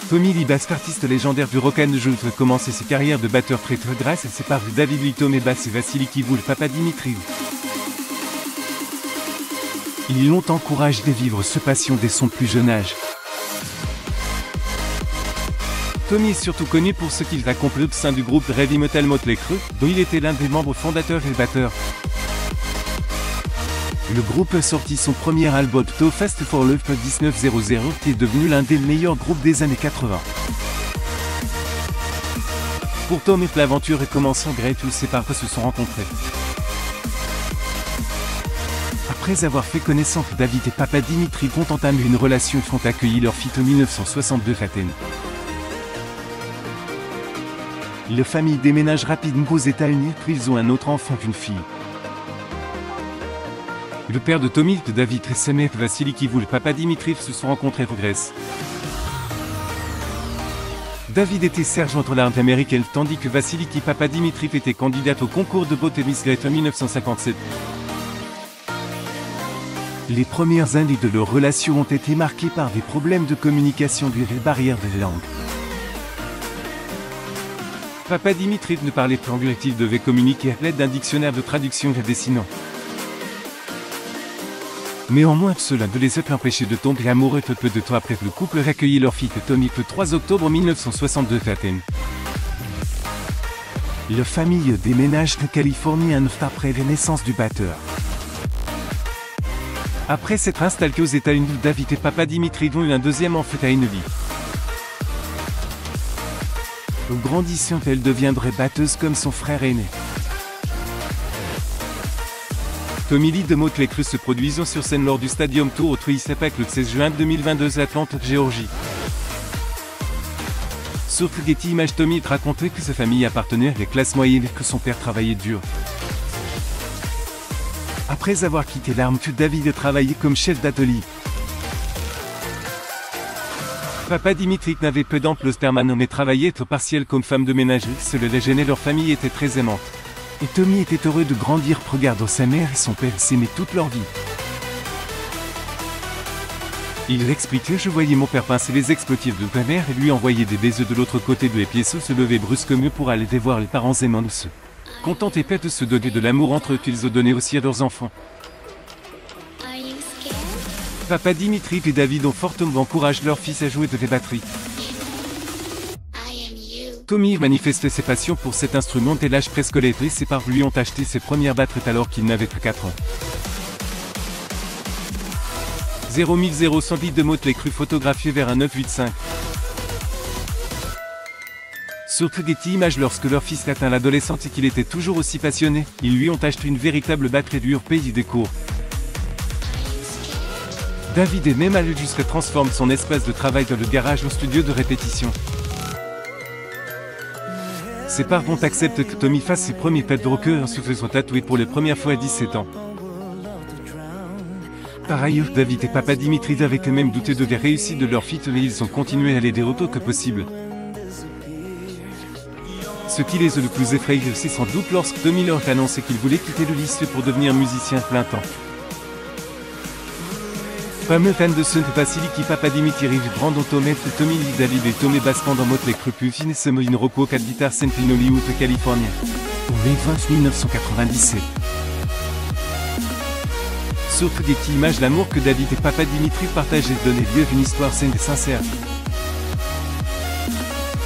Tommy Lee Bass, artiste légendaire du rock and roll, a commencé ses carrières de batteur très tôt grâce à ses parents David Lee, Tommy Bass et Vassili Kivul, papa Dimitri. Ils l'ont encouragé à vivre ce passion dès son plus jeune âge. Tommy est surtout connu pour ce qu'il accomplit au sein du groupe de heavy metal Motley Crue, dont il était l'un des membres fondateurs et batteurs. Le groupe a sorti son premier album To Fast for Love en 1900 qui est devenu l'un des meilleurs groupes des années 80. Pour Tommy, l'aventure est commencée en Grèce où ses parents se sont rencontrés. Après avoir fait connaissance, David et papa Dimitri vont entamer une relation et font accueillir leur fille en 1962 à Athènes. La famille déménage rapidement aux États-Unis puis ils ont un autre enfant qu'une fille. Le père de Tommy, de David et sa mère Vassili Kivul, papa Dimitri se sont rencontrés en Grèce. David était sergent de l'armée américaine tandis que Vassili papa Dimitri était candidate au concours de beauté Miss Grèce en 1957. Les premières années de leur relation ont été marquées par des problèmes de communication dues aux barrières de langue. Papa Dimitri ne parlait pas anglais, il devait communiquer à l'aide d'un dictionnaire de traduction et dessinant. Néanmoins, cela ne les a pas empêchés de tomber amoureux peu de temps après le couple accueillit leur fille Tommy le 3 octobre 1962 à Athènes. La famille déménage de Californie un an après la naissance du batteur. Après s'être installés aux États-Unis, David et papa Dimitri ont eu un deuxième enfant à une vie. Grandissant, elle deviendrait batteuse comme son frère aîné. Tommy Lee de Motley Crue se produisant sur scène lors du Stadium Tour au Twist Epic le 16 juin 2022 à Atlanta, Géorgie. Sur Getty Images, Tommy racontait que sa famille appartenait à la classe moyenne et que son père travaillait dur. Après avoir quitté l'arme, David a travaillé comme chef d'atelier. Papa Dimitri n'avait peu d'emplois permanents mais travaillait au partiel comme femme de ménage. Cela les gênait, leur famille était très aimante. Et Tommy était heureux de grandir regardant sa mère et son père s'aimer toute leur vie. Il expliquait: je voyais mon père pincer les explosifs de ma mère et lui envoyer des baisers de l'autre côté de l'épiceau, se lever brusquement pour aller voir les parents aimants de se contenter pas de se donner de l'amour entre eux qu'ils ont donné aussi à leurs enfants. Papa Dimitri et David ont fortement encouragé leur fils à jouer de la batterie. Tommy manifestait ses passions pour cet instrument dès l'âge préscolaire et ses parents lui ont acheté ses premières batteries alors qu'il n'avait que 4 ans. 00110 de Motley Crue photographié vers un 985. Sur Getty Images, lorsque leur fils atteint l'adolescence et qu'il était toujours aussi passionné, ils lui ont acheté une véritable batterie dure pays des cours. David est même allé jusqu'à transformer son espace de travail dans le garage en studio de répétition. Ses parents acceptent que Tommy fasse ses premiers pas de rocker en se faisant tatouer pour la première fois à 17 ans. Par ailleurs, David et papa Dimitri avaient quand même douté de la réussite de leur fille mais ils ont continué à l'aider autant que possible. Ce qui les a le plus effrayés, c'est sans doute lorsque Tommy leur a annoncé qu'il voulait quitter le lycée pour devenir musicien plein temps. Fameux fan de ce Vassili papa Dimitri Brandon Tomé, Tommy Lee, David et Tommy Bass pendant Motley Crue Puffin et Semoine Rocco 4 guitares Saint in Hollywood, Californie. Pour les 20 1997. Sur Getty Images, l'amour que David et papa Dimitri partageaient donnait lieu à une histoire saine et sincère.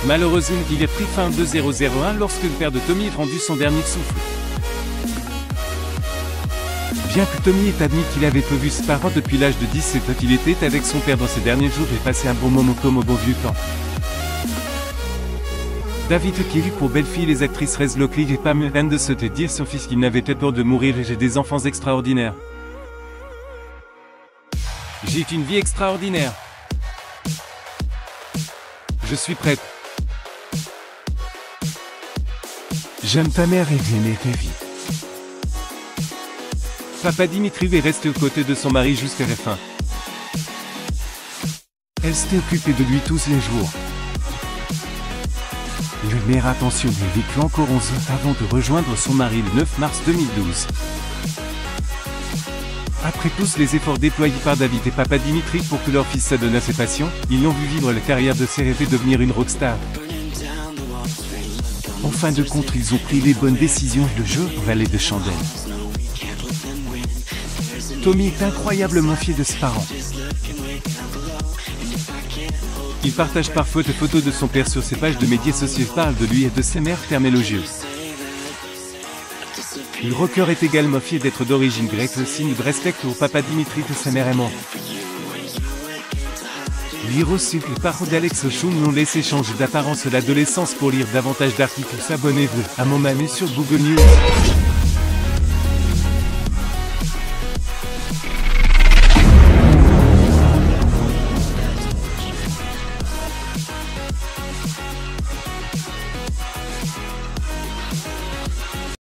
Malheureusement, il a pris fin en 2001 lorsque le père de Tommy a rendu son dernier souffle. Bien que Tommy ait admis qu'il avait peu vu ses parents depuis l'âge de 17 ans, il était avec son père dans ses derniers jours et passé un bon moment comme au bon vieux temps. David qui eut pour belle-fille les actrices Rez Lockley et Pam de se dire son fils qu'il n'avait pas peur de mourir et j'ai des enfants extraordinaires. J'ai une vie extraordinaire. Je suis prête. J'aime ta mère et j'aime ta vie. Papa Dimitri est resté aux côtés de son mari jusqu'à la fin. Elle s'était occupée de lui tous les jours. Le maire attentionné vécut encore 11 ans avant de rejoindre son mari le 9 mars 2012. Après tous les efforts déployés par David et Papa Dimitri pour que leur fils s'adonne à ses passions, ils l'ont vu vivre la carrière de ses rêves et devenir une rockstar. En fin de compte, ils ont pris les bonnes décisions et le jeu valait de chandelle. Tommy est incroyablement fier de ses parents. Il partage parfois des photos de son père sur ses pages de médias sociaux et parle de lui et de ses mères termes élogieux. Le rocker est également fier d'être d'origine grecque, le signe de respect pour Papa Dimitri que sa mère est morte. Lire aussi, les parents d'Alex Oshun n'ont laissé changer d'apparence l'adolescence. Pour lire davantage d'articles, abonnez-vous à mon manu sur Google News.